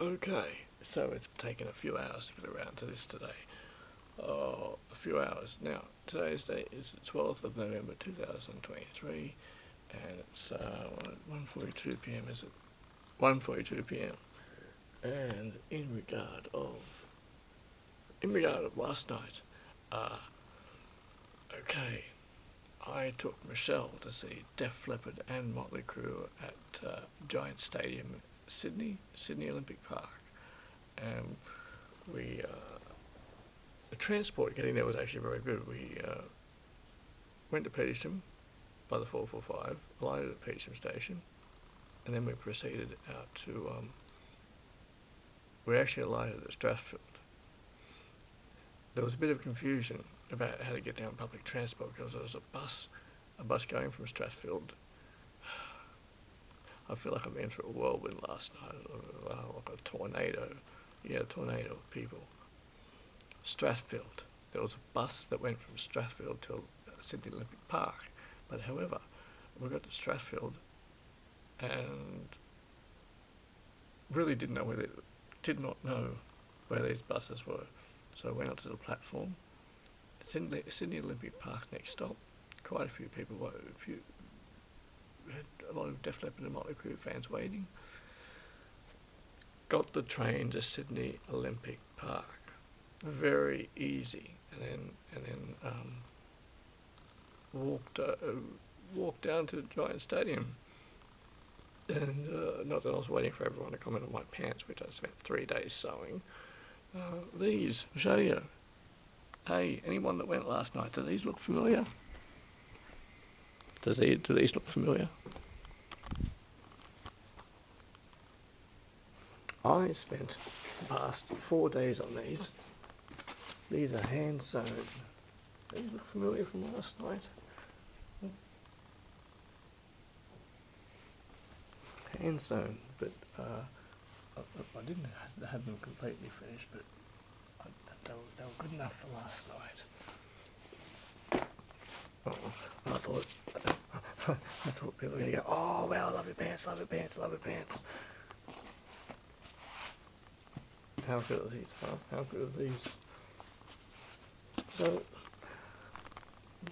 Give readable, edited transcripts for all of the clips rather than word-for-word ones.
Okay, so it's taken a few hours to get around to this today. Oh, a few hours. Now, today's date is the 12th of November 2023, and it's 1:42 p.m. Is it 1:42 p.m. And in regard of last night, uh, okay, I took Michelle to see Def Leppard and Motley Crue at Giant Stadium, Sydney Olympic Park, and we the transport getting there was actually very good. We went to Petersham by the 445, alighted at Petersham Station, and then we proceeded out to, we actually alighted at Strathfield. There was a bit of confusion about how to get down public transport because there was a bus going from Strathfield. I feel like I've been through a whirlwind last night, like a tornado. Yeah, a tornado of people. Strathfield. There was a bus that went from Strathfield to Sydney Olympic Park, but however, we got to Strathfield and really did not know where these buses were. So I went up to the platform. Sydney Olympic Park next stop. Quite a few people, had a lot of Def Leppard and Motley Crue fans waiting. Got the train to Sydney Olympic Park. Very easy, and then walked down to the Giant Stadium. And not that I was waiting for everyone to comment on my pants, which I spent 3 days sewing. These, I'll show you. Hey, anyone that went last night, do these look familiar? Do these look familiar? I spent the past 4 days on these. These are hand sewn. These look familiar from last night. Hand sewn, but I didn't have them completely finished, but they were good enough for last night. Oh, I thought people were going to go, oh wow, love your pants, love your pants, love your pants. How good are these, huh? How good are these? So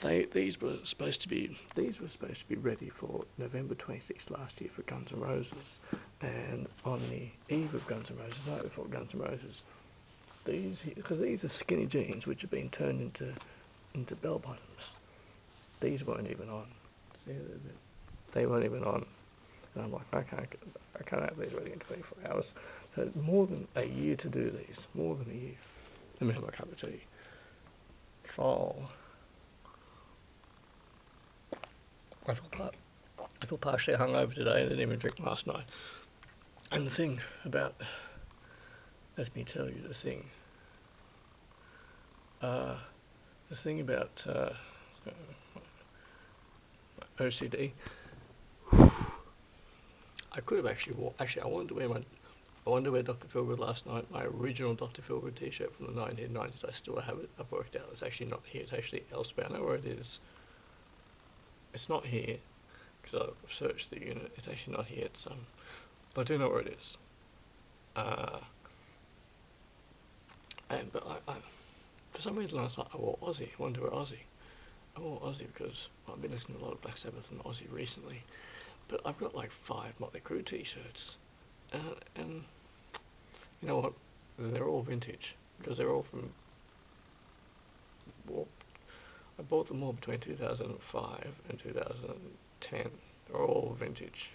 these were supposed to be ready for November 26th last year for Guns N' Roses, and on the eve of Guns N' Roses, night before Guns N' Roses, because these are skinny jeans which have been turned into bell bottoms. These weren't even on. See, they weren't even on. And I'm like, I can't have these ready in 24 hours. So more than a year to do these. More than a year. Let me have my cup of tea. Fall. I feel partially hungover today. I didn't even drink last night. And let me tell you the thing about OCD. I could have I wanted to wear Dr. Feelgood last night. My original Dr. Feelgood t-shirt from the 1990s. I still have it. I've worked out. It's actually not here. It's actually elsewhere. I know where it is. It's not here because I've searched the unit. It's actually not here. But I do know where it is. But for some reason last night I wore Aussie. I wanted to wear Aussie. I wore Aussie because I've been listening to a lot of Black Sabbath and Aussie recently. But I've got like 5 Motley Crue t-shirts, and you know what? They're all vintage because they're all from. Well, I bought them all between 2005 and 2010. They're all vintage.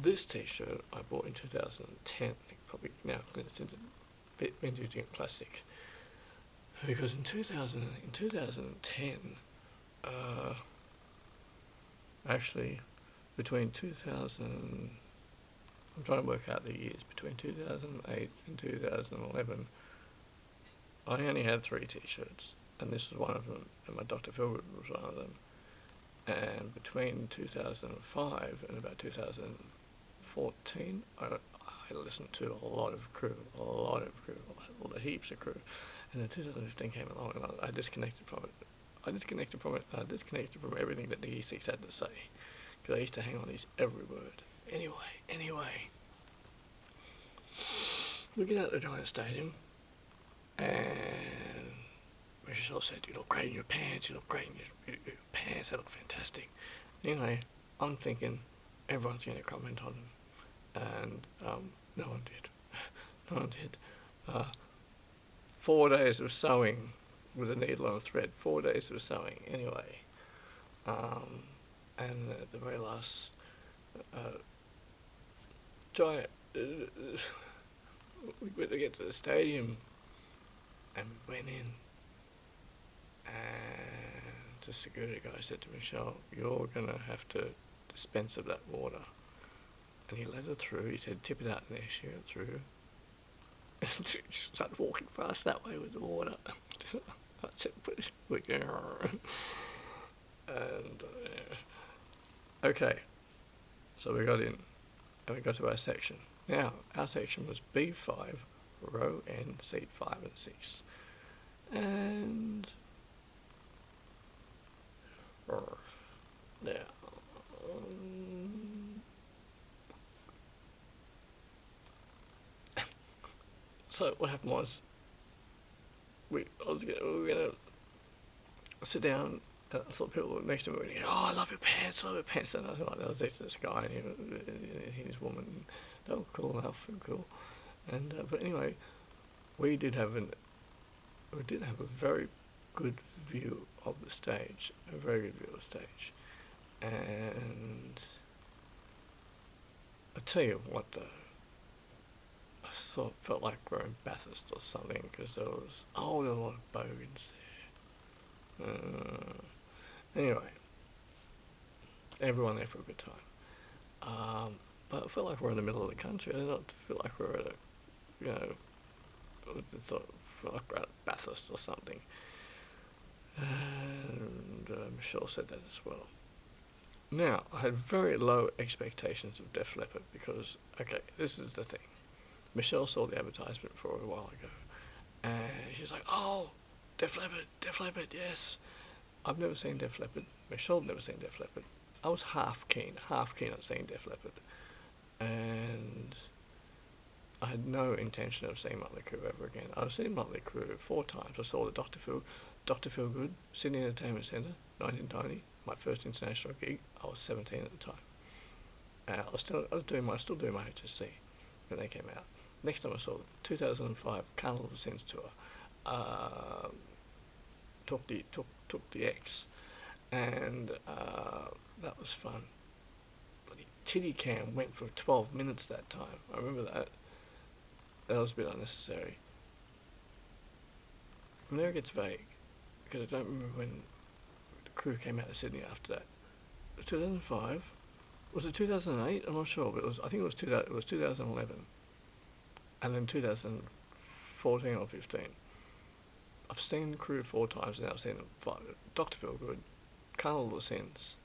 This t-shirt I bought in 2010, probably now considered a bit vintage and classic, because in 2010, actually between 2000, I'm trying to work out the years, between 2008 and 2011, I only had 3 t-shirts, and this was one of them, and my Dr. Philwood was one of them. And between 2005 and about 2014, I listened to a lot of Crue, heaps of Crue. And then 2015 came along, and I disconnected from it. I disconnected from everything that the E6 had to say, because I used to hang on these every word. Anyway, We get out of the Giant Stadium, and Michelle said, "You look great in your pants. You look great in your pants. They look fantastic." Anyway, I'm thinking everyone's going to comment on them, and no one did. No one did. 4 days of sewing with a needle and a thread. 4 days of sewing. Anyway, and the very last giant. We went to get to the stadium, and we went in, and the security guy said to Michelle, "You're gonna have to dispense of that water." And he let her through. He said, "Tip it out in there." She went through, and she started walking fast that way with the water. I said, and okay, so we got in, and we got to our section. Now, our section was B5, row N, seat 5 and 6. And now, so what happened was, we were going to sit down. I thought people were next to me were going, "Oh, I love your pants, I love your pants." And I thought, I was next to this guy and his woman. And they were cool enough and cool. And but anyway, we did have a very good view of the stage, a very good view of the stage. And I tell you what, though, felt like we're in Bathurst or something, because there was a lot of bogans there. Anyway, everyone there for a good time. But it felt like we're in the middle of the country. I did not feel like we're at felt like we're at Bathurst or something. And Michelle said that as well. Now, I had very low expectations of Def Leppard because, okay, this is the thing. Michelle saw the advertisement for a while ago, and she's like, "Oh, Def Leppard, yes." I've never seen Def Leppard. Michelle'd never seen Def Leppard. I was half keen on seeing Def Leppard, and I had no intention of seeing Motley Crue ever again. I've seen Motley Crue 4 times. I saw the Dr. Feelgood, Sydney Entertainment Centre, 1990, my first international gig. I was 17 at the time. I was still doing my HSC when they came out. Next time I saw 2005 Carnival of Sins tour. Took the X, and that was fun. Bloody Titty Cam went for 12 minutes that time. I remember that. That was a bit unnecessary. Now it gets vague, because I don't remember when the Crew came out of Sydney after that. 2005? Was it 2008? I'm not sure, but I think it was 2011. And then 2014 or 15. I've seen Crew 4 times now. I've seen them 5. Dr. Feelgood, Carnival of Sins,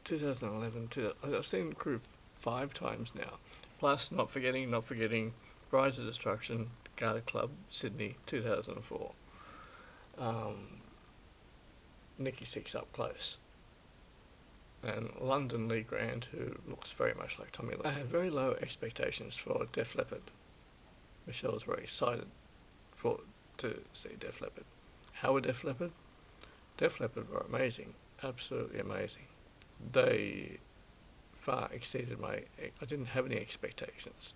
2011. I've seen Crew 5 times now. Plus, not forgetting Rise of Destruction, Garter Club, Sydney, 2004. Nikki Sixx up close. And London Lee Grant, who looks very much like Tommy Lee. I had very low expectations for Def Leppard. Michelle was very excited to see Def Leppard. How were Def Leppard? Def Leppard were amazing, absolutely amazing. They far exceeded I didn't have any expectations.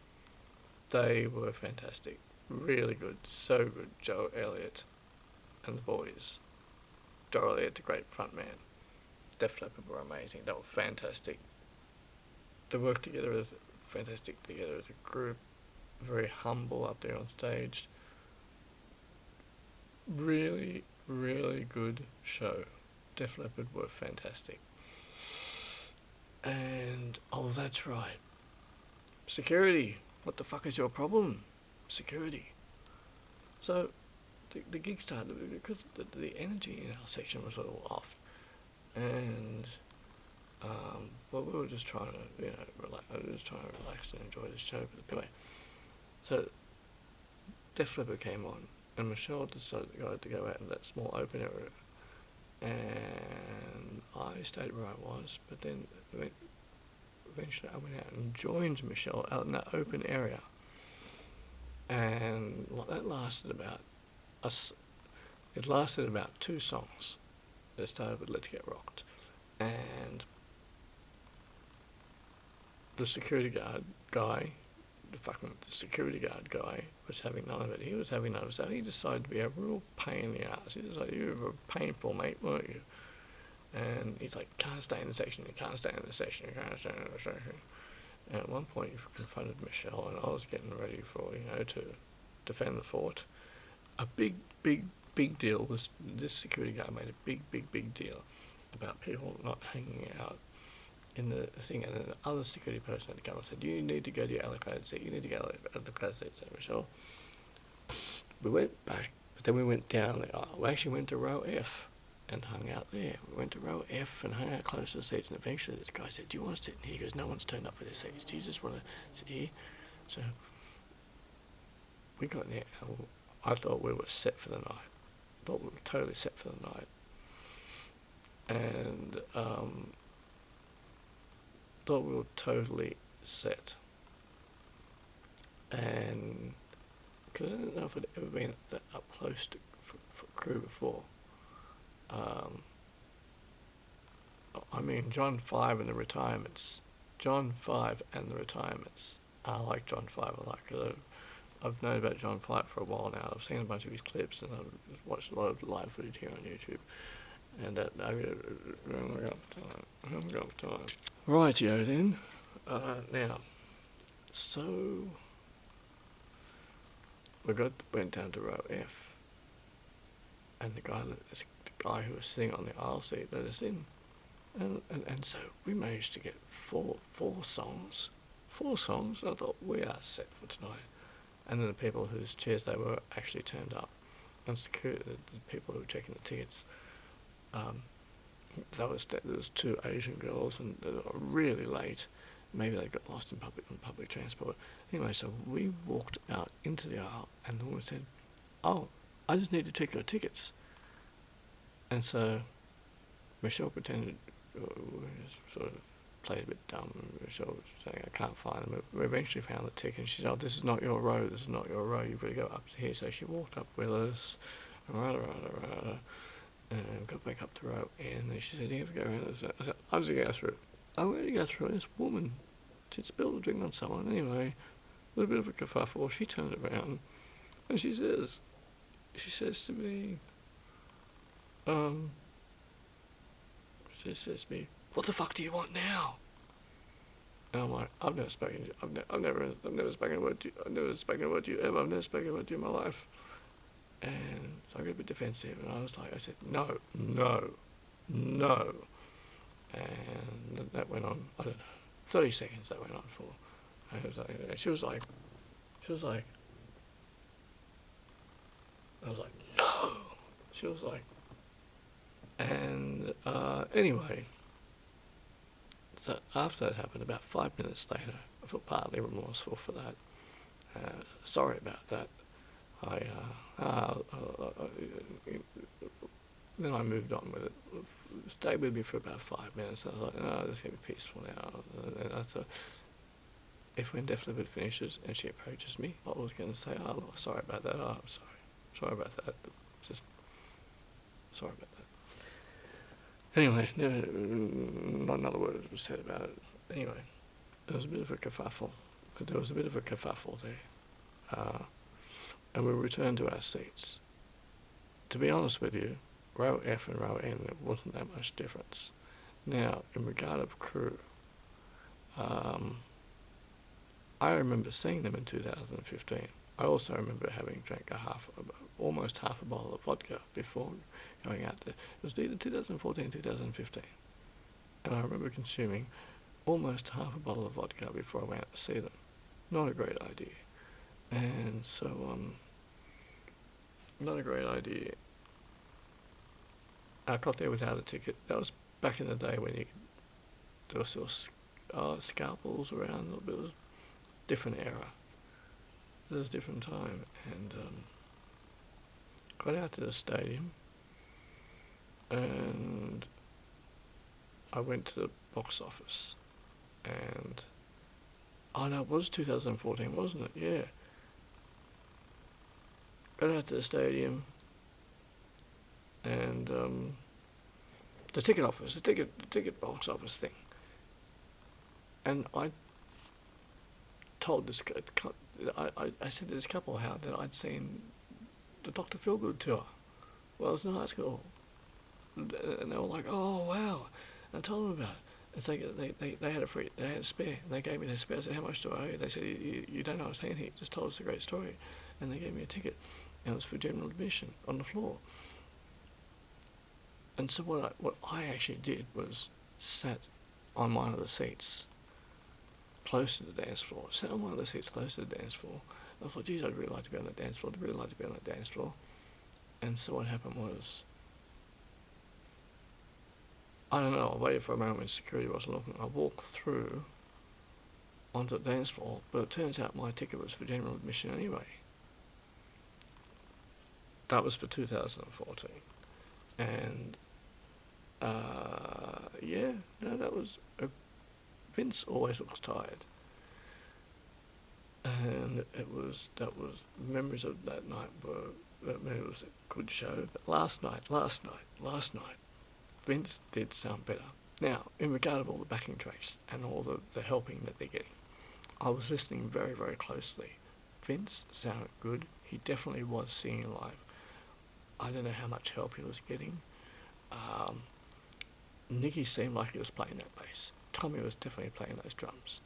They were fantastic, really good, so good. Joe Elliott and the boys. Joe Elliott, the great frontman. Def Leppard were amazing. They were fantastic. They worked together fantastic together as a group. Very humble up there on stage. Really, really good show. Def Leppard were fantastic. And, oh, that's right. Security. What the fuck is your problem? Security. So, the gig started because the energy in our section was a little off. And, well, we were just trying to, relax. I was just trying to relax and enjoy the show. But anyway, so Def Leppard came on, and Michelle decided to go out in that small open area. And I stayed where I was, but then eventually I went out and joined Michelle out in that open area, and that lasted about us. It lasted about 2 songs. It started with "Let's Get Rocked," and the security guard guy, the security guard guy, was having none of it. He was having none of it. So he decided to be a real pain in the ass. He was like, "You were painful, mate, weren't you?" And he's like, "Can't stay in the section. You can't stay in the section. You can't stay in the section." And at one point, he confronted Michelle, and I was getting ready for, to defend the fort. A big deal was this security guard made a big deal about people not hanging out in the thing, and then the other security person had to come and said, "You need to go to your allocated seat. You need to go to your allocated seat." So Michelle, we went back, but then we went down the aisle. We actually went to row F and hung out there. We went to row F and hung out close to the seats, and eventually this guy said, "Do you want to sit in here?" He goes, "No one's turned up for their seats. Do you just want to sit here?" So we got there, and I thought we were set for the night. Thought we were totally set for the night. And thought we were totally set. And because I don't know if I'd ever been that up close to for Crue before. I mean, John 5 and the Retirements. John 5 and the Retirements. I like John 5 a lot because I've known about John 5 for a while now. I've seen a bunch of his clips, and I've watched a lot of live footage here on YouTube. And I haven't got time. Rightio then. Now, so went down to row F, and the guy who was sitting on the aisle seat let us in, and so we managed to get four songs. 4 songs. I thought, we are set for tonight. And then the people whose chairs they were actually turned up, and the people who were checking the tickets. There was 2 Asian girls, and they were really late. Maybe they got lost in public transport. Anyway, so we walked out into the aisle, and the woman said, "Oh, I just need to check your tickets." And so Michelle pretended, sort of played a bit dumb. Michelle was saying, "I can't find them." We eventually found the ticket, and she said, "Oh, this is not your row. This is not your row. You've got to go up to here." So she walked up with us, and got back up to row N, and she said, "You have to go around." I said, "I'm just going to go through." I'm going to go through, and this woman, she'd spilled a drink on someone. Anyway, with a bit of a kerfuffle, she turned around, and she says to me, "What the fuck do you want now?" And I'm like, "I've never spoken a word to you. I've never spoken a word to you ever. I've never spoken a word to you in my life." And so I got a bit defensive, and I said, "No, no, no." And that went on, I don't know, 30 seconds that went on for. And she was like, I was like, "No." She was like, and anyway, so after that happened, about 5 minutes later, I felt partly remorseful for that. Sorry about that. Then I moved on with it. Stayed with me for about 5 minutes. I was like, "No, this is going to be peaceful now." And I thought, if when Def Leppard finishes and she approaches me, I was going to say, "Oh, look, sorry about that. Oh, I'm sorry. Sorry about that. Just sorry about that." Anyway, not another word was said about it. Anyway, there was a bit of a kerfuffle. There. And we returned to our seats. To be honest with you, row F and row N, there wasn't that much difference. Now, in regard of Crue, I remember seeing them in 2015. I also remember having drank almost half a bottle of vodka before going out there. It was either 2014 or 2015. And I remember consuming almost half a bottle of vodka before I went out to see them. Not a great idea. And so, not a great idea. I got there without a ticket. That was back in the day when there were still scalpels around. It was a different era. It was a different time. And got out to the stadium, and I went to the box office. and oh no, it was 2014, wasn't it? Yeah. Got out to the stadium, and the ticket office, the ticket box office thing, and I told this, I said to this couple how that I'd seen the Dr. Feelgood tour. Well, it's in high school, and they were like, "Oh wow!" And I told them about it. And so they had they had a spare. And they gave me their spare. I said, "How much do I owe you?" They said, "You don't owe us anything. Just told us a great story." And they gave me a ticket, and it was for general admission on the floor. And so what I actually did was sat on one of the seats close to the dance floor. Sat on one of the seats close to the dance floor. I thought, geez, I'd really like to be on the dance floor. I'd really like to be on the dance floor. And so what happened was, I don't know, I waited for a moment when security wasn't looking. I walked through onto the dance floor, but it turns out my ticket was for general admission anyway. That was for 2014. And, yeah, no, that was, Vince always looks tired. And that was, memories of that night were, I mean, it was a good show. But last night, Vince did sound better. Now, in regard to all the backing tracks and all the helping that they're getting, I was listening very, very closely. Vince sounded good. He definitely was singing live. I don't know how much help he was getting. Nicky seemed like he was playing that bass. Tommy was definitely playing those drums.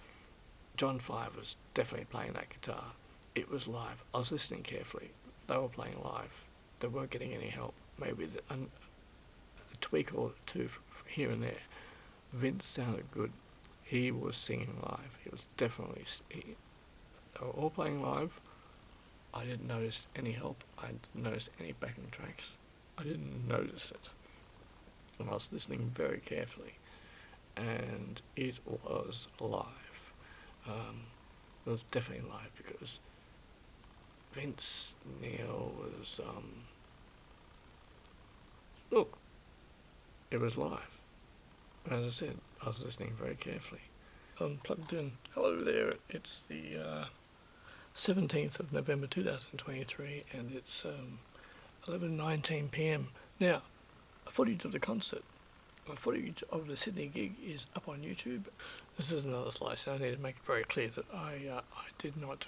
John Five was definitely playing that guitar. It was live. I was listening carefully. They were playing live. They weren't getting any help. Maybe a tweak or two here and there. Vince sounded good. He was singing live. He was definitely. They were all playing live. I didn't notice any help. I didn't notice any backing tracks. I didn't notice it. And I was listening very carefully. And it was live. It was definitely live because Vince Neil was, look, it was live. As I said, I was listening very carefully. Plugged in. Hello there, it's the 17th of November 2023 and it's 11:19 p.m. Now, footage of the concert. Footage of the Sydney gig is up on YouTube. This is another slice. I need to make it very clear that I did not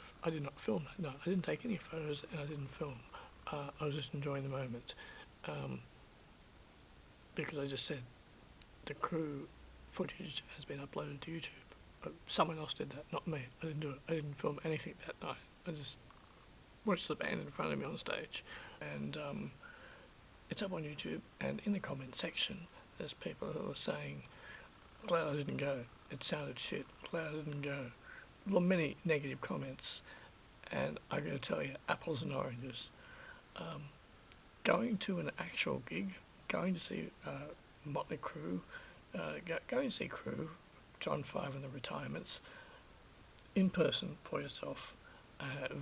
film that. No, I didn't take any photos and I didn't film. I was just enjoying the moment because I just said the crew footage has been uploaded to YouTube. Someone else did that, not me. I didn't do it. I didn't film anything that night. I just watched the band in front of me on stage, and it's up on YouTube. And in the comment section, there's people who are saying, "Glad I didn't go. It sounded shit. Glad I didn't go." Well, many negative comments, and I'm going to tell you, apples and oranges. Going to an actual gig, going to see Motley Crue, going to see Crue, John Five and the Retirements, in person for yourself,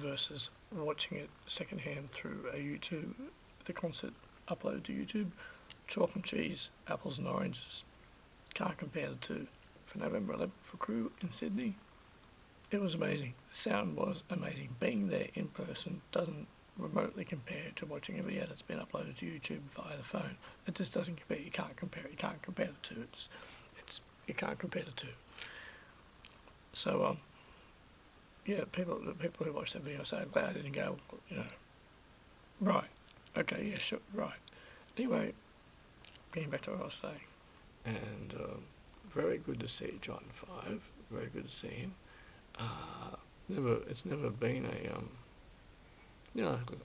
versus watching it secondhand through a YouTube, the concert uploaded to YouTube. Chalk and cheese, apples and oranges. Can't compare the two. For November 11th for Crue in Sydney, it was amazing. The sound was amazing. Being there in person doesn't remotely compare to watching a video that's been uploaded to YouTube via the phone. It just doesn't compare. You can't compare it. You can't compare the two. You can't compare the two. So yeah, people who watch that video say, "I'm glad I didn't go." You know, right? Okay, yeah, sure, right. Anyway, getting back to what I was saying, and very good to see John Five. Very good to see him. It's never been a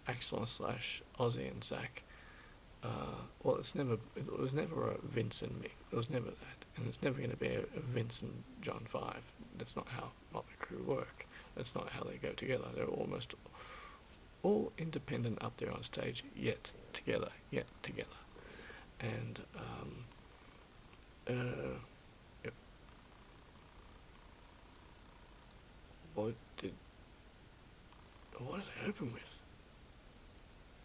Axel / Ozzy and Zach. Well, it was never a Vince and Mick. It was never that, and it's never going to be a Vince and John Five. That's not how Motley Crue work. That's not how they go together. They're almost all independent up there on stage, yet together, and yep. What did they open with?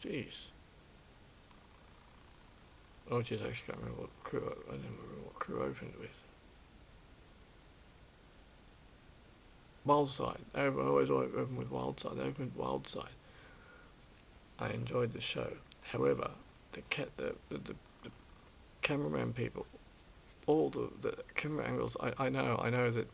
Jeez. Oh, jeez, I actually can't remember what Crew. I don't remember what Crew opened with. Wildside. They always open with Wildside. They opened with Wildside. I enjoyed the show. However, the cameraman people, all the camera angles. I know that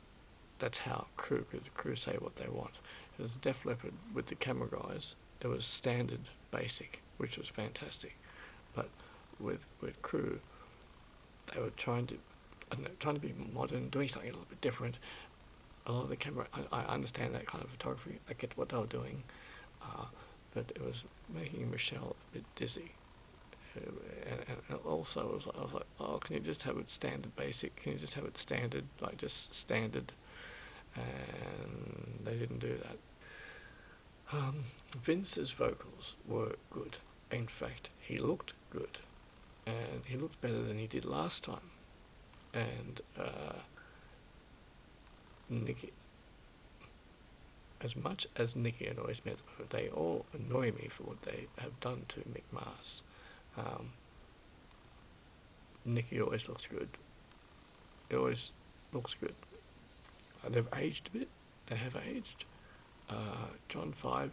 that's how Crue, because Crue say what they want. It was Def Leppard with the camera guys. There was standard basic, which was fantastic, but with Crue, they were trying to, I don't know, trying to be modern, doing something a little bit different. A lot of the camera, I understand that kind of photography. I get what they were doing, but it was making Michelle a bit dizzy. And also, I was like, oh, can you just have it standard basic? Can you just have it standard, like just standard? And they didn't do that. Vince's vocals were good. In fact, he looked good, and he looked better than he did last time. And Nicky, as much as Nicky annoys me, they all annoy me for what they have done to Mick Mars. Nicky always looks good. He always looks good. They've aged a bit. They have aged. John 5.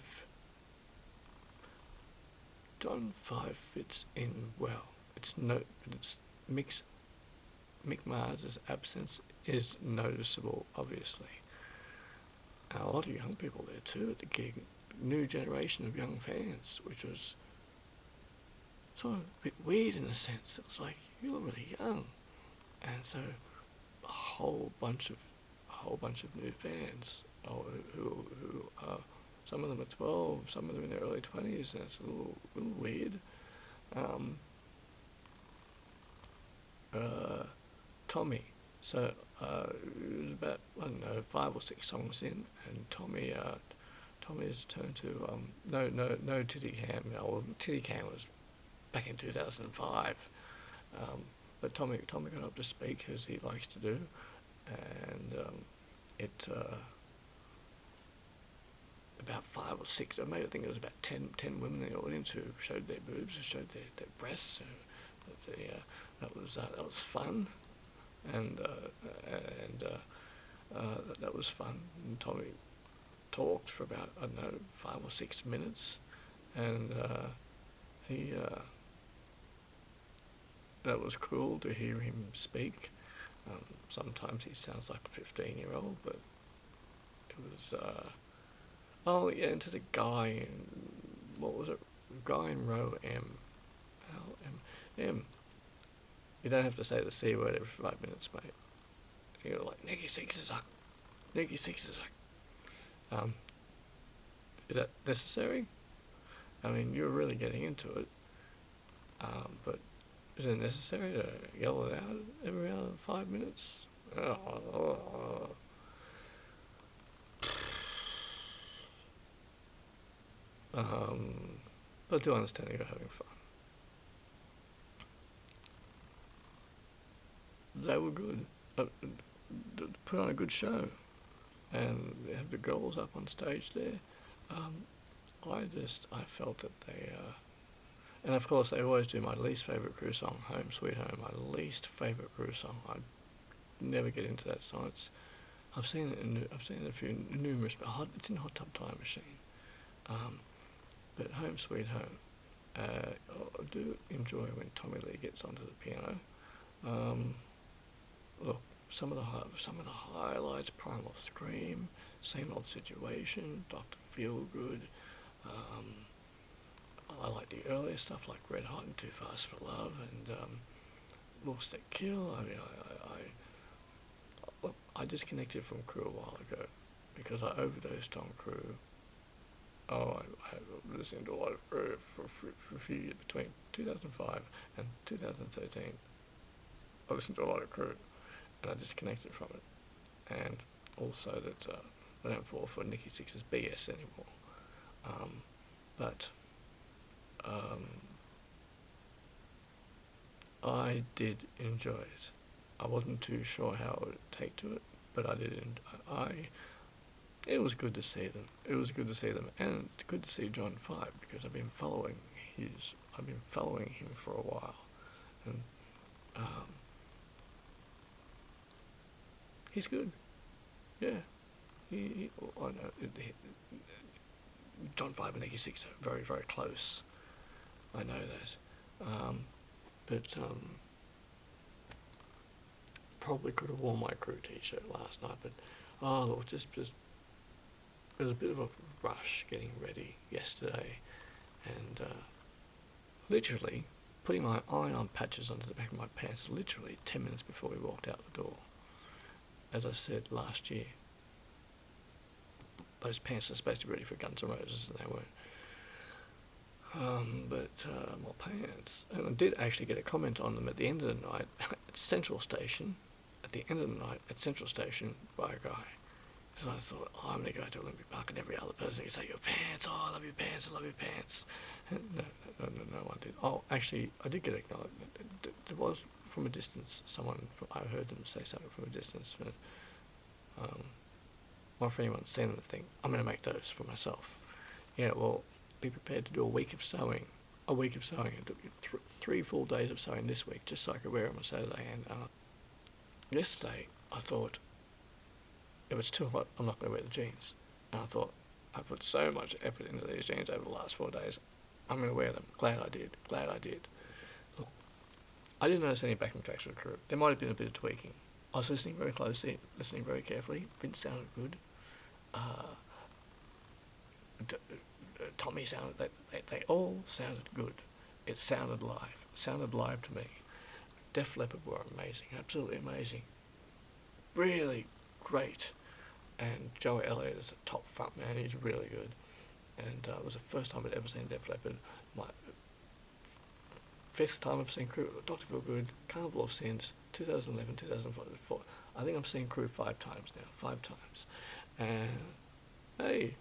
John 5 fits in well. But it's Mick Mars's absence is noticeable, obviously. And a lot of young people there too at the gig. New generation of young fans, which was sort of a bit weird in a sense. It was like, you're really young, and so a whole bunch of new fans, who some of them are 12, some of them in their early 20s, and it's a little weird. Tommy, so it was about, I don't know, 5 or 6 songs in, and Tommy's turned to no Titty Cam. Well, Titty Cam was back in 2005, but Tommy got up to speak as he likes to do, and it about 5 or 6, or maybe I think it was about 10 women in the audience who showed their boobs, who showed their breasts. That was fun, and that was fun. And Tommy talked for about, I don't know, 5 or 6 minutes, and he that was cool to hear him speak. Sometimes he sounds like a 15-year-old, but it was oh yeah, and to the guy in, what was it? Guy in row M. M. You don't have to say the C word every 5 minutes, mate. You're like, Nicky Six is up. Nicky Six is up. Is that necessary? I mean, you're really getting into it. But is it necessary to yell it out every other 5 minutes? But I do understand you're having fun. They were good. Put on a good show, and they have the girls up on stage there. I felt that they, and of course they always do my least favourite Crue song, Home Sweet Home. My least favourite Crue song. I never get into that song. I've seen it a few numerous, but it's in Hot Tub Time Machine. But Home Sweet Home, I do enjoy when Tommy Lee gets onto the piano. Look, some of the highlights: Primal Scream, Same Old Situation, Dr. Feelgood. I like the earlier stuff like Red Hot and Too Fast for Love, and Looks That Kill. I mean, look, I disconnected from Crue a while ago because I overdosed on Crue. Oh, I listened to a lot of Crue for a few years between 2005 and 2013. I listened to a lot of Crue, and I disconnected from it. And also that I don't fall for Nicky Six's BS anymore. But I did enjoy it. I wasn't too sure how I would take to it, but I did. It was good to see them. It was good to see them, and good to see John 5, because I've been following him for a while, and he's good. Yeah. I know, John 5 and Eggy 6 are very, very close. I know that. But probably could have worn my crew t-shirt last night, but look, just there was a bit of a rush getting ready yesterday, and literally putting my iron-on patches onto the back of my pants literally 10 minutes before we walked out the door. As I said last year, those pants are supposed to be ready for Guns N' Roses, and they weren't. More pants. And I did actually get a comment on them at the end of the night at Central Station. At the end of the night at Central Station by a guy. So I thought, oh, I'm going to go to Olympic Park, and every other person can say, your pants, oh, I love your pants, I love your pants. And no one did. Oh, actually, I did get acknowledgement. There was, from a distance, I heard them say something from a distance. But, well, if anyone's seen the thing, I'm going to make those for myself. Yeah, well, be prepared to do a week of sewing. A week of sewing. It took me 3 full days of sewing this week, just so I could wear them on Saturday. And yesterday, I thought, if it's too hot, I'm not going to wear the jeans. And I thought, I put so much effort into these jeans over the last 4 days, I'm going to wear them. Glad I did. Look, I didn't notice any backing tracks for the crew. There might have been a bit of tweaking. I was listening very closely, listening very carefully. Vince sounded good. Tommy sounded, they all sounded good. It sounded live to me. Def Leppard were amazing, absolutely amazing. Really great. And Joe Elliott is a top front man, he's really good. And it was the first time I'd ever seen Def Leppard. My 5th time I've seen Crew. Dr. Feel Good, Carnival of Sins, 2011, 2004. I think I've seen Crew 5 times now, 5 times. And hey,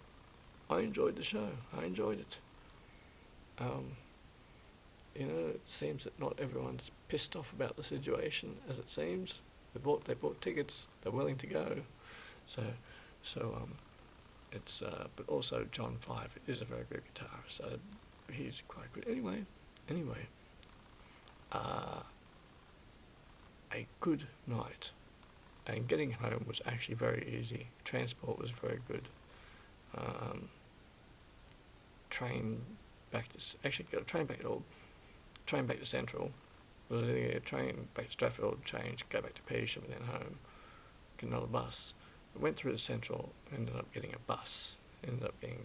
I enjoyed the show. I enjoyed it. It seems that not everyone's pissed off about the situation, as it seems. They bought tickets. They're willing to go. So it's. But also John 5 is a very good guitarist. So he's quite good. Anyway. A good night. And getting home was actually very easy. Transport was very good. Train back to Central. Was a train back to Strathfield, change, go back to Petersham, and then home. Get another bus. We went through the Central, ended up getting a bus. Ended up getting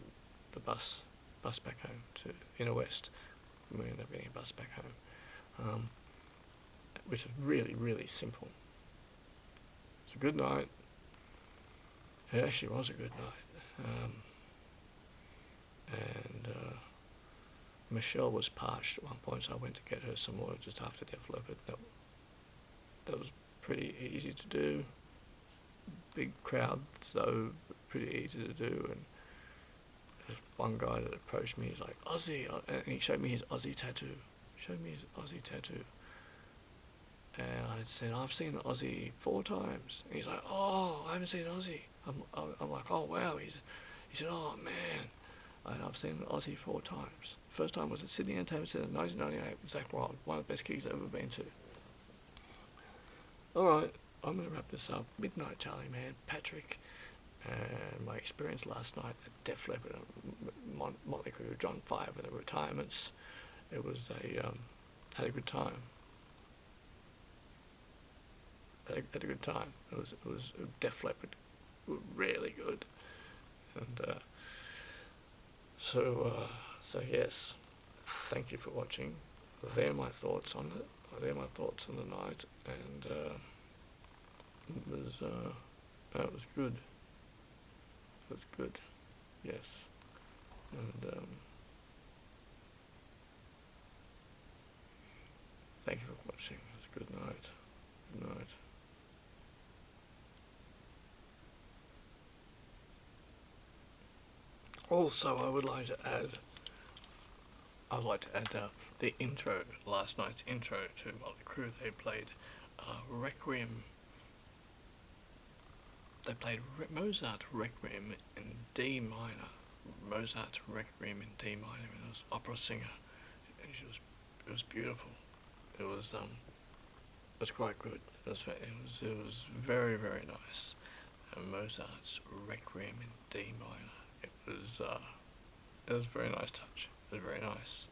the bus back home to Inner West. We ended up getting a bus back home, which is really, really simple. It's a good night. It actually was a good night. And Michelle was parched at one point, so I went to get her some water just after Def Leppard. That was pretty easy to do. Big crowd, so pretty easy to do. And there's one guy that approached me. He's like, Aussie, and he showed me his Aussie tattoo. And I said, I've seen Aussie 4 times. And he's like, oh, I haven't seen Aussie. I'm like, oh wow. He said, oh man, I've seen Aussie 4 times. First time was at Sydney Entertainment Centre in 1998 with Zach Wild, one of the best gigs I've ever been to. Alright, I'm going to wrap this up. Midnight Charlie, man, Patrick, and my experience last night at Def Leppard, Motley Crue, John 5 and the retirements. It was had a good time. Had a good time. It was Def Leppard, really good. And so yes, thank you for watching. They're my thoughts on it. They're my thoughts on the night, and it was good. It was good, yes. And thank you for watching. It's a good night. Good night. Also, I would like to add the intro, last night's intro to Motley Crue. They played Requiem. They played Mozart Requiem in D minor. Mozart Requiem in D minor, and it was opera singer. It was beautiful. It was quite good. It was very, very nice. and Mozart's Requiem in D minor. It was a very nice touch. It was very nice.